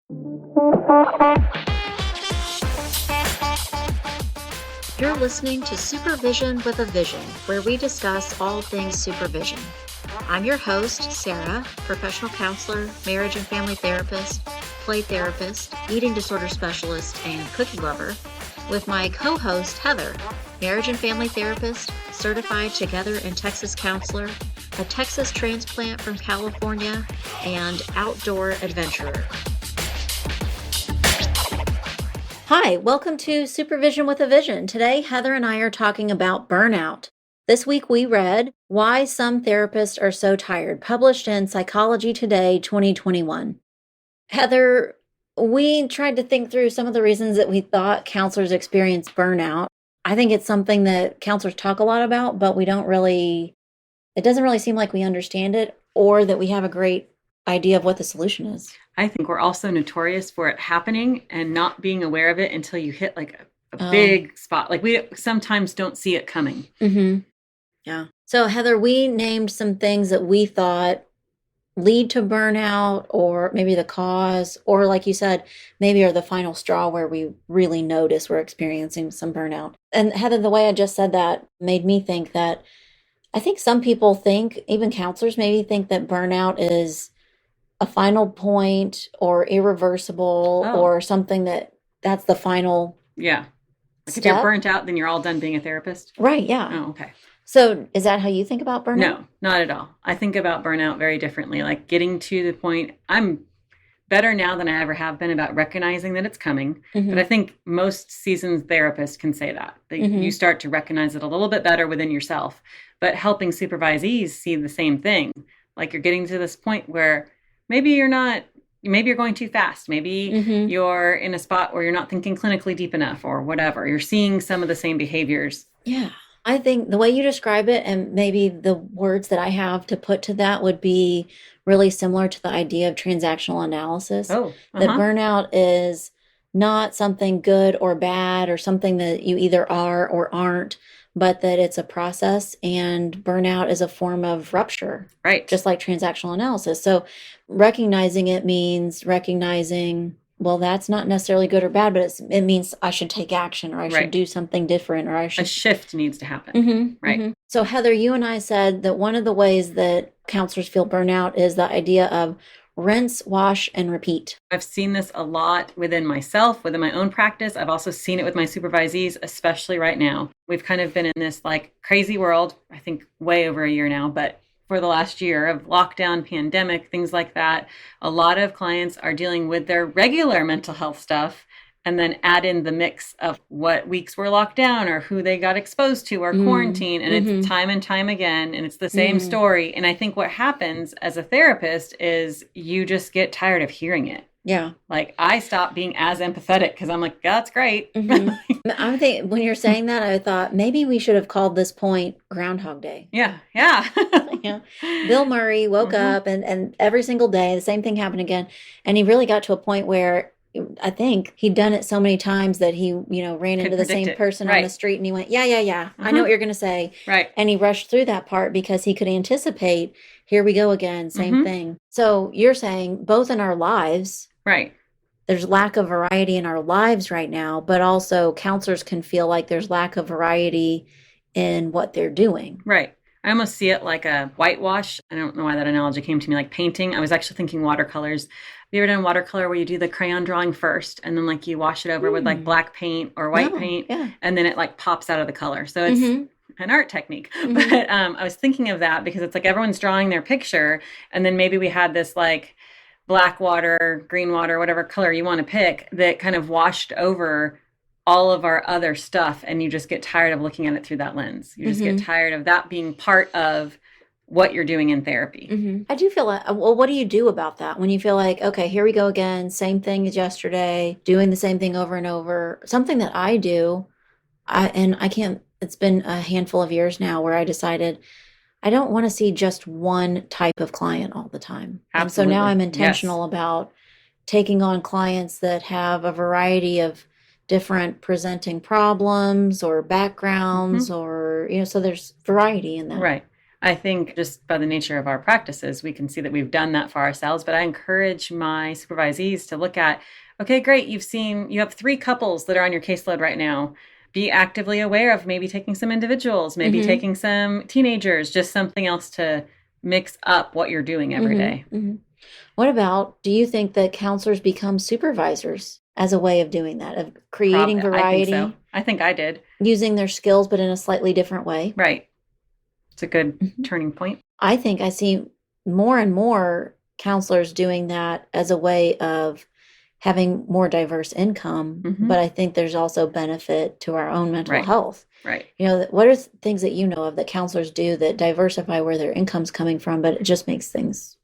You're listening to Supervision with a Vision, where we discuss all things supervision. I'm your host, Sarah, professional counselor, marriage and family therapist, play therapist, eating disorder specialist, and cookie lover, with my co-host, Heather, marriage and family therapist, certified Together in Texas counselor, a Texas transplant from California, and outdoor adventurer. Hi, welcome to Supervision with a Vision. Today, Heather and I are talking about burnout. This week we read Why Some Therapists Are So Tired, published in Psychology Today 2021. Heather, we tried to think through some of the reasons that we thought counselors experience burnout. I think it's something that counselors talk a lot about, but it doesn't really seem like we understand it or that we have a great idea of what the solution is. I think we're also notorious for it happening and not being aware of it until you hit like a big spot. Like we sometimes don't see it coming. Mm-hmm. Yeah. So Heather, we named some things that we thought lead to burnout, or maybe the cause, or like you said, maybe are the final straw where we really notice we're experiencing some burnout. And Heather, the way I just said that made me think that I think some people think, even counselors maybe think that burnout is a final point or irreversible or something that's the final Yeah. Like step. If you're burnt out, then you're all done being a therapist? Right, yeah. Oh, okay. So is that how you think about burnout? No, not at all. I think about burnout very differently. Like getting to the point, I'm better now than I ever have been about recognizing that it's coming. Mm-hmm. But I think most seasoned therapists can say that you start to recognize it a little bit better within yourself. But helping supervisees see the same thing. Like you're getting to this point where maybe you're going too fast. Maybe you're in a spot where you're not thinking clinically deep enough or whatever. You're seeing some of the same behaviors. Yeah. I think the way you describe it, and maybe the words that I have to put to that, would be really similar to the idea of transactional analysis. That burnout is not something good or bad or something that you either are or aren't, but that it's a process, and burnout is a form of rupture. Right. Just like transactional analysis. So recognizing it means recognizing, well, that's not necessarily good or bad, but it means I should take action, or I should do something different, or I should... A shift needs to happen. Right. So Heather, you and I said that one of the ways that counselors feel burnout is the idea of rinse, wash, and repeat. I've seen this a lot within myself, within my own practice. I've also seen it with my supervisees, especially right now. We've kind of been in this like crazy world, I think way over a year now, but for the last year of lockdown, pandemic, things like that, a lot of clients are dealing with their regular mental health stuff and then add in the mix of what weeks were locked down or who they got exposed to or quarantine. And it's time and time again, and it's the same story. And I think what happens as a therapist is you just get tired of hearing it. Yeah. Like I stopped being as empathetic because I'm like, that's great. I'm thinking, when you're saying that, I thought maybe we should have called this point Groundhog Day. Yeah. Yeah. Bill Murray woke up and every single day, the same thing happened again. And he really got to a point where I think he'd done it so many times that he, ran into the same person on the street and he went, yeah. I know what you're going to say. Right. And he rushed through that part because he could anticipate, here we go again, same thing. So you're saying both in our lives, right, there's lack of variety in our lives right now, but also counselors can feel like there's lack of variety in what they're doing. Right. I almost see it like a whitewash. I don't know why that analogy came to me, like painting. I was actually thinking watercolors. Have you ever done watercolor where you do the crayon drawing first and then like you wash it over with like black paint or white paint and then it like pops out of the color. So it's an art technique. But I was thinking of that because it's like everyone's drawing their picture and then maybe we had this like black water, green water, whatever color you want to pick that kind of washed over all of our other stuff, and you just get tired of looking at it through that lens. You just get tired of that being part of what you're doing in therapy. I do feel like, well, what do you do about that when you feel like, okay, here we go again, same thing as yesterday, doing the same thing over and over? Something that I do, it's been a handful of years now where I decided I don't want to see just one type of client all the time. Absolutely. And so now I'm intentional about taking on clients that have a variety of different presenting problems or backgrounds or, so there's variety in that. Right. I think just by the nature of our practices, we can see that we've done that for ourselves. But I encourage my supervisees to look at, okay, great, you have 3 couples that are on your caseload right now. Be actively aware of maybe taking some individuals, maybe taking some teenagers, just something else to mix up what you're doing every day. What about, do you think that counselors become supervisors as a way of doing that, of creating variety? I think so. I think I did. Using their skills, but in a slightly different way. Right. It's a good turning point. I think I see more and more counselors doing that as a way of having more diverse income, but I think there's also benefit to our own mental health. Right. What are things that you know of that counselors do that diversify where their income's coming from, but it just makes things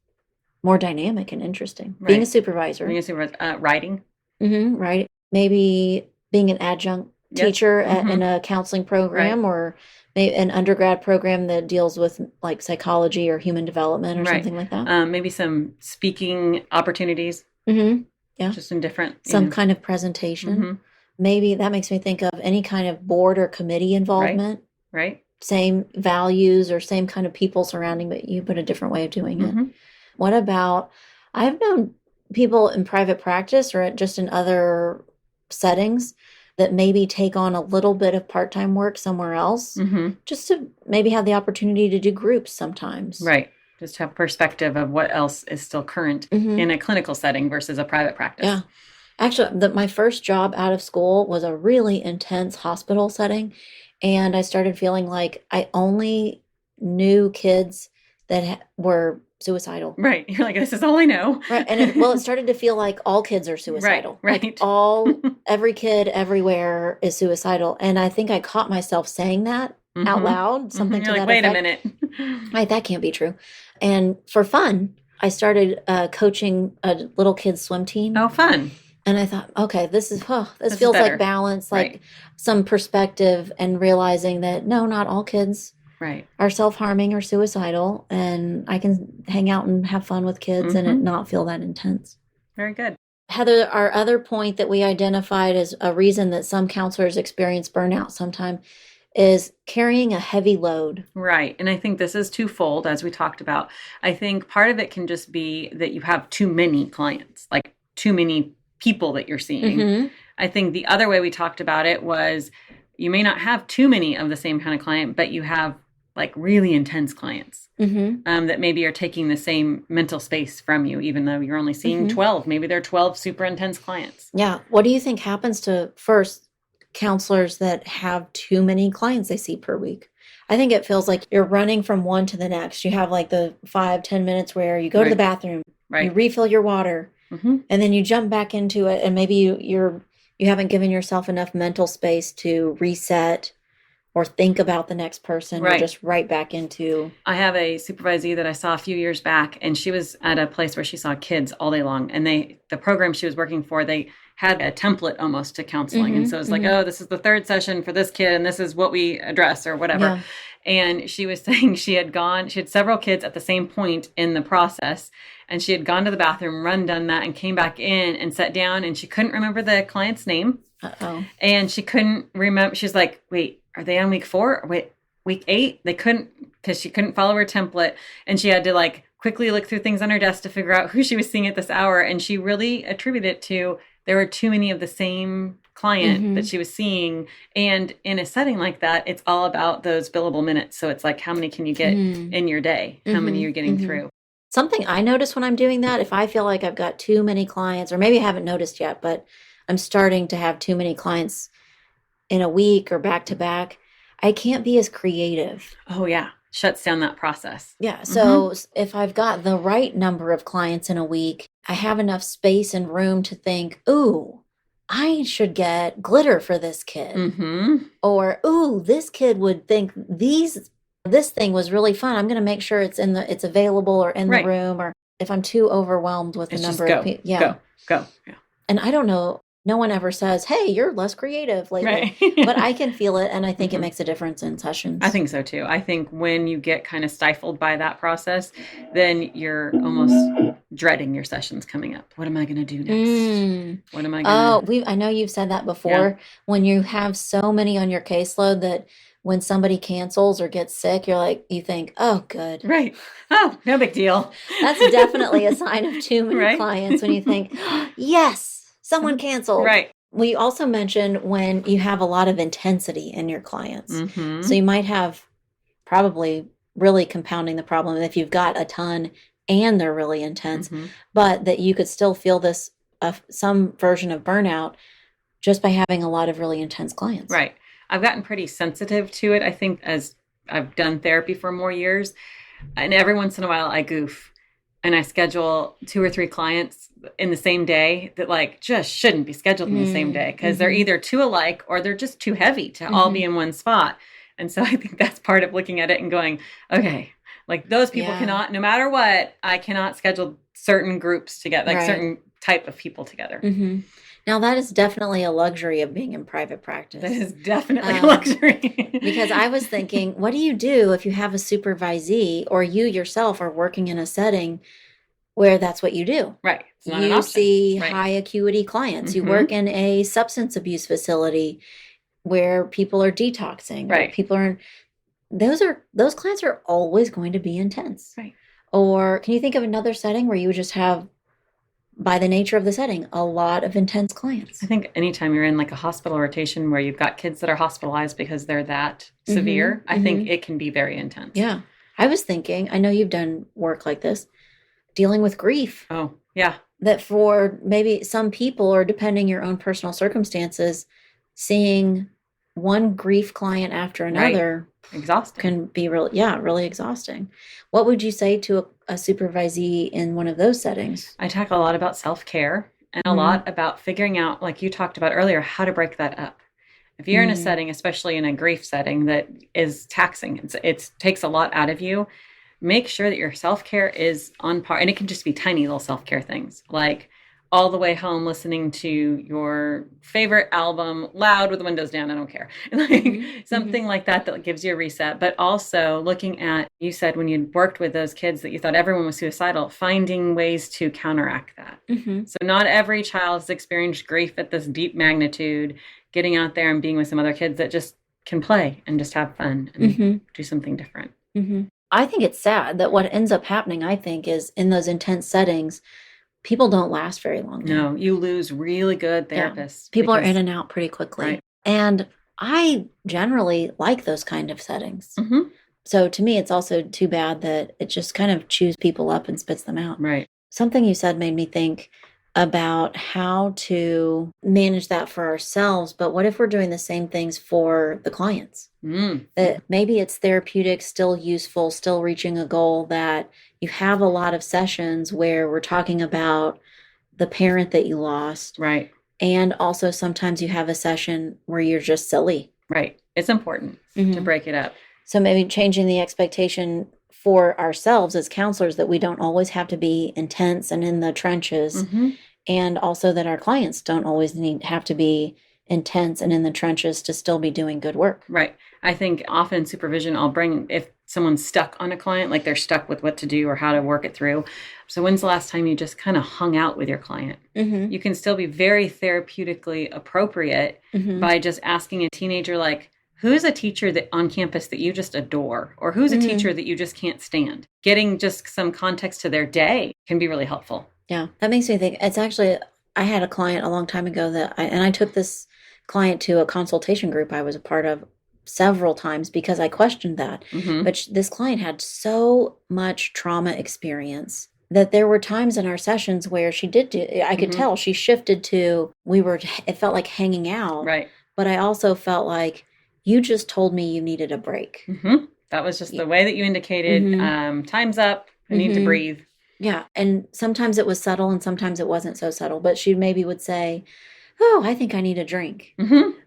more dynamic and interesting? Right. Being a supervisor. Writing. Right. Maybe being an adjunct teacher in a counseling program, or maybe an undergrad program that deals with like psychology or human development or something like that. Maybe some speaking opportunities. Yeah. Just in different. Some kind of presentation. Maybe that makes me think of any kind of board or committee involvement. Right. Same values or same kind of people surrounding, but you put a different way of doing it. What about, I've known people in private practice or just in other settings that maybe take on a little bit of part-time work somewhere else, just to maybe have the opportunity to do groups sometimes. Right. Just have perspective of what else is still current in a clinical setting versus a private practice. Yeah. Actually, my first job out of school was a really intense hospital setting, and I started feeling like I only knew kids that were suicidal. Right. You're like, this is all I know. Right. And it started to feel like all kids are suicidal. Right. Like every kid everywhere is suicidal. And I think I caught myself saying that out loud, something to You're that like, effect. wait a minute. Right, that can't be true. And for fun, I started coaching a little kid's swim team. Oh, fun. And I thought, okay, this feels like balance, like some perspective, and realizing that no, not all kids are self-harming or suicidal, and I can hang out and have fun with kids and it not feel that intense. Very good. Heather, our other point that we identified as a reason that some counselors experience burnout sometime is carrying a heavy load. Right. And I think this is twofold, as we talked about. I think part of it can just be that you have too many clients, like too many people that you're seeing. I think the other way we talked about it was you may not have too many of the same kind of client, but you have like really intense clients that maybe are taking the same mental space from you, even though you're only seeing 12. Maybe they're 12 super intense clients. Yeah. What do you think happens to, first, counselors that have too many clients they see per week? I think it feels like you're running from one to the next. You have like the 5-10 minutes where you go to the bathroom, you refill your water, and then you jump back into it, and maybe you haven't given yourself enough mental space to reset or think about the next person. You're just right back into. I have a supervisee that I saw a few years back, and she was at a place where she saw kids all day long, and the program she was working for, they had a template almost to counseling. And so it's like, oh, this is the 3rd session for this kid, and this is what we address or whatever. Yeah. And she was saying she had several kids at the same point in the process, and she had gone to the bathroom, done that, and came back in and sat down, and she couldn't remember the client's name. And she couldn't remember. She's like, wait, are they on week 4? Wait, week 8? They couldn't, because she couldn't follow her template, and she had to like quickly look through things on her desk to figure out who she was seeing at this hour. And she really attributed it to there were too many of the same client that she was seeing. And in a setting like that, it's all about those billable minutes. So it's like, how many can you get in your day? How many you're getting through? Something I notice when I'm doing that, if I feel like I've got too many clients, or maybe I haven't noticed yet, but I'm starting to have too many clients in a week or back to back, I can't be as creative. Oh, yeah. Shuts down that process. Yeah. So if I've got the right number of clients in a week, I have enough space and room to think, ooh, I should get glitter for this kid. Or, ooh, this kid would think this thing was really fun. I'm going to make sure it's available or in the room. Or if I'm too overwhelmed with the number of people. Go. Yeah. And I don't know no one ever says, hey, you're less creative lately. Right. But I can feel it, and I think it Mhm. makes a difference in sessions. I think so too. I think when you get kind of stifled by that process, then you're almost dreading your sessions coming up. What am I going to do next? What am I going to? I know you've said that Yeah. before. When you have so many on your caseload that when somebody cancels or gets sick, you think, oh, good. Right. Oh, no big deal. That's definitely a sign of too many Right. clients when you think, yes, someone canceled. Right. We also mentioned when you have a lot of intensity in your clients. Mm-hmm. So you might have probably really compounding the problem if you've got a ton and they're really intense, Mm-hmm. but that you could still feel this, some version of burnout just by having a lot of really intense clients. Right. I've gotten pretty sensitive to it, I think, as I've done therapy for more years. And every once in a while I goof and I schedule 2 or 3 clients in the same day that like just shouldn't be scheduled in the same day because they're either too alike or they're just too heavy to all be in one spot. And so I think that's part of looking at it and going, okay, like those people cannot, no matter what, I cannot schedule certain groups together, like certain type of people together. Now, that is definitely a luxury of being in private practice. That is definitely a luxury. Because I was thinking, what do you do if you have a supervisee or you yourself are working in a setting where that's what you do? Right. It's not you an option. see high acuity clients. You work in a substance abuse facility where people are detoxing. Right. People are those clients are always going to be intense. Right. Or can you think of another setting where you would just have, by the nature of the setting, a lot of intense clients? I think anytime you're in like a hospital rotation where you've got kids that are hospitalized because they're that severe, I think it can be very intense. Yeah. I was thinking, I know you've done work like this, dealing with grief. Oh, yeah. That for maybe some people, or depending your own personal circumstances, seeing one grief client after another exhausting can be really exhausting. What would you say to a supervisee in one of those settings? I talk a lot about self-care and a lot about figuring out, like you talked about earlier, how to break that up. If you're in a setting, especially in a grief setting that is taxing, it takes a lot out of you, make sure that your self-care is on par. And it can just be tiny little self-care things, like all the way home listening to your favorite album loud with the windows down. I don't care. Like something like that gives you a reset. But also looking at, you said when you worked with those kids that you thought everyone was suicidal, finding ways to counteract that. So not every child has experienced grief at this deep magnitude. Getting out there and being with some other kids that just can play and just have fun and do something different. I think it's sad that what ends up happening, I think, is in those intense settings, people don't last very long. No, you lose really good therapists. People are in and out pretty quickly. Right. And I generally like those kind of settings. So to me, it's also too bad that it just kind of chews people up and spits them out. Right. Something you said made me think about how to manage that for ourselves. But what if we're doing the same things for the clients? That maybe it's therapeutic, still useful, still reaching a goal, that you have a lot of sessions where we're talking about the parent that you lost. Right. And also sometimes you have a session where you're just silly. Right. It's important to break it up. So maybe changing the expectation for ourselves as counselors, that we don't always have to be intense and in the trenches. And also that our clients don't always have to be intense and in the trenches to still be doing good work. Right. I think often in supervision, I'll bring, if someone's stuck on a client, like they're stuck with what to do or how to work it through. So when's the last time you just kind of hung out with your client? You can still be very therapeutically appropriate by just asking a teenager, like, who's a teacher that on campus that you just adore? Or who's a teacher that you just can't stand? Getting just some context to their day can be really helpful. Yeah, that makes me think. It's actually, I had a client a long time ago that I took this client to a consultation group I was a part of several times because I questioned that. But this client had so much trauma experience that there were times in our sessions where she I could tell she shifted to, it felt like hanging out. Right. But I also felt like, you just told me you needed a break. That was just the way that you indicated, time's up, I need to breathe. Yeah. And sometimes it was subtle and sometimes it wasn't so subtle. But she maybe would say, oh, I think I need a drink,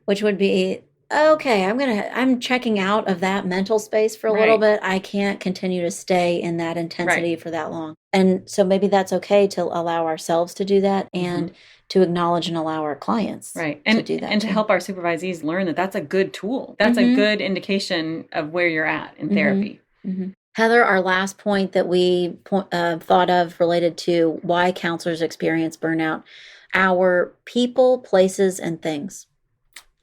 which would be, okay, I'm checking out of that mental space for a little bit. I can't continue to stay in that intensity for that long. And so maybe that's okay to allow ourselves to do that. And to acknowledge and allow our clients right. to do that. And to too. help our supervisees learn that that's a good tool. That's a good indication of where you're at in therapy. Heather, our last point that we thought of related to why counselors experience burnout, our people, places, and things.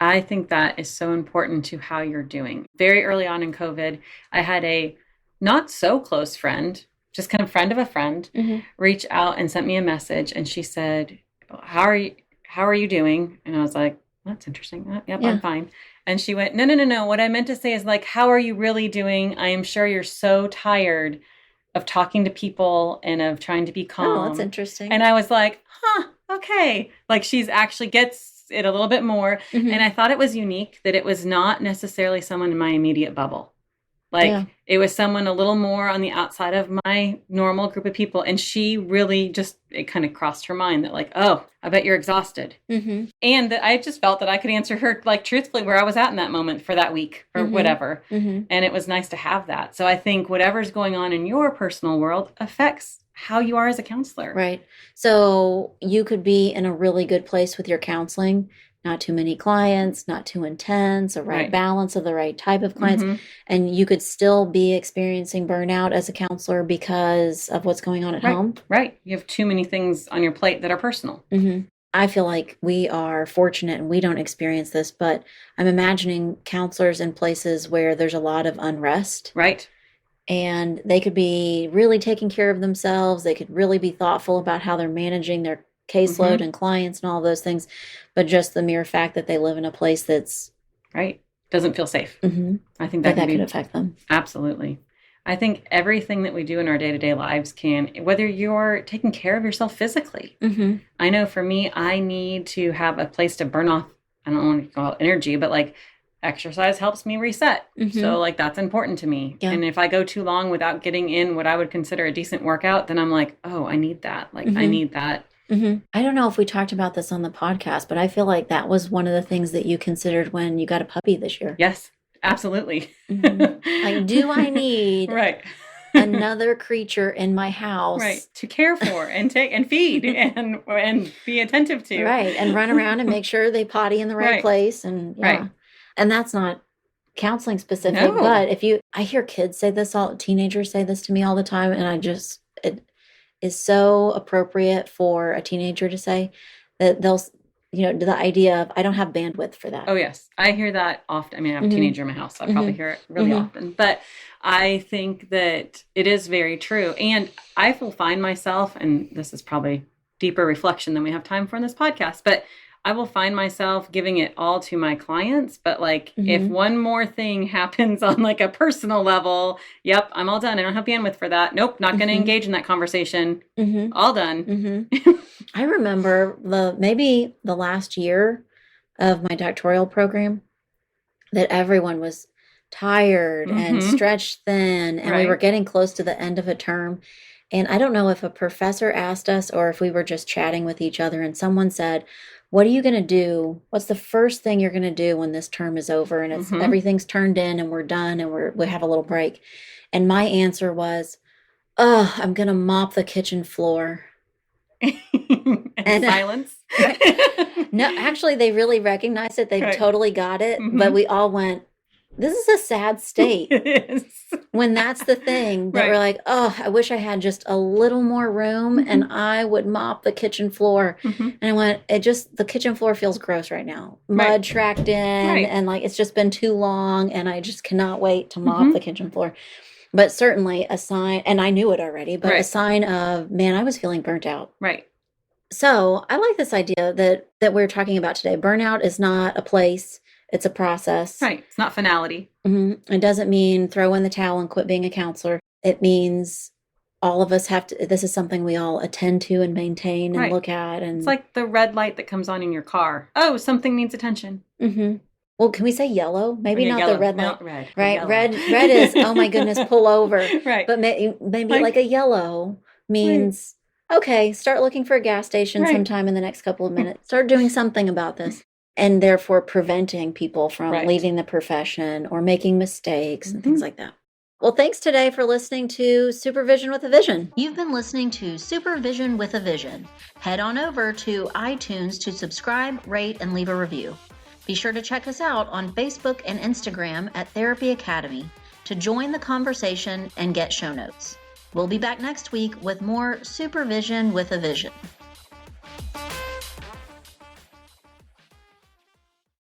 I think that is so important to how you're doing. Very early on in COVID, I had a not so close friend, just kind of friend of a friend, reach out and sent me a message. And she said, how are you doing? And I was like, that's interesting. Yep, I'm fine. And she went, no. What I meant to say is like, how are you really doing? I am sure you're so tired of talking to people and of trying to be calm. Oh, that's interesting. And I was like, okay. Like she's actually gets it a little bit more. And I thought it was unique that it was not necessarily someone in my immediate bubble. Like it was someone a little more on the outside of my normal group of people. And she really just, it kind of crossed her mind that like, oh, I bet you're exhausted. And that I just felt that I could answer her like truthfully where I was at in that moment for that week or whatever. And it was nice to have that. So I think whatever's going on in your personal world affects how you are as a counselor. Right. So you could be in a really good place with your counseling, not too many clients, not too intense, a right balance of the right type of clients. And you could still be experiencing burnout as a counselor because of what's going on at home. Right. You have too many things on your plate that are personal. I feel like we are fortunate and we don't experience this, but I'm imagining counselors in places where there's a lot of unrest. Right. And they could be really taking care of themselves. They could really be thoughtful about how they're managing their caseload and clients and all those things. But just the mere fact that they live in a place that's doesn't feel safe. I think that could affect them. Absolutely. I think everything that we do in our day-to-day lives can, whether you're taking care of yourself physically. I know for me, I need to have a place to burn off, I don't want to call it energy, but like exercise helps me reset. So like that's important to me. And if I go too long without getting in what I would consider a decent workout, then I'm like, oh, I need that. Like I need that. I don't know if we talked about this on the podcast, but I feel like that was one of the things that you considered when you got a puppy this year. Yes, absolutely. Like, do I need another creature in my house to care for and take and feed and be attentive to, and run around and make sure they potty in the right place and and that's not counseling specific, but I hear kids say this, teenagers say this to me all the time, and it is so appropriate for a teenager to say that they'll, the idea of, I don't have bandwidth for that. Oh, yes. I hear that often. I mean, I have a teenager in my house, so I probably hear it really often. But I think that it is very true. And I will find myself, and this is probably deeper reflection than we have time for in this podcast, but I will find myself giving it all to my clients. But like, if one more thing happens on like a personal level, yep, I'm all done. I don't have bandwidth for that. Nope, not going to engage in that conversation. All done. I remember maybe the last year of my doctoral program that everyone was tired and stretched thin, and we were getting close to the end of a term. And I don't know if a professor asked us or if we were just chatting with each other, and someone said, what are you going to do? What's the first thing you're going to do when this term is over and it's everything's turned in and we're done and we have a little break? And my answer was, I'm going to mop the kitchen floor. and silence. No, actually, they really recognized it. They totally got it. But we all went, this is a sad state. It is. When that's the thing that we're like, I wish I had just a little more room and I would mop the kitchen floor. And I went, the kitchen floor feels gross right now. Mud tracked in and like, it's just been too long and I just cannot wait to mop the kitchen floor. But certainly a sign, and I knew it already, but a sign of, man, I was feeling burnt out. So I like this idea that we're talking about today. Burnout is not a place. It's a process. It's not finality. It doesn't mean throw in the towel and quit being a counselor. It means all of us have to, this is something we all attend to and maintain and look at. And it's like the red light that comes on in your car. Oh, something needs attention. Well, can we say yellow? Maybe not yellow. The red light. No, red. Right. Yellow. Red is, oh my goodness, pull over. But maybe like a yellow means, okay, start looking for a gas station sometime in the next couple of minutes. Start doing something about this. And therefore preventing people from leaving the profession or making mistakes and things like that. Well, thanks today for listening to Supervision with a Vision. You've been listening to Supervision with a Vision. Head on over to iTunes to subscribe, rate, and leave a review. Be sure to check us out on Facebook and Instagram at Therapy Academy to join the conversation and get show notes. We'll be back next week with more Supervision with a Vision.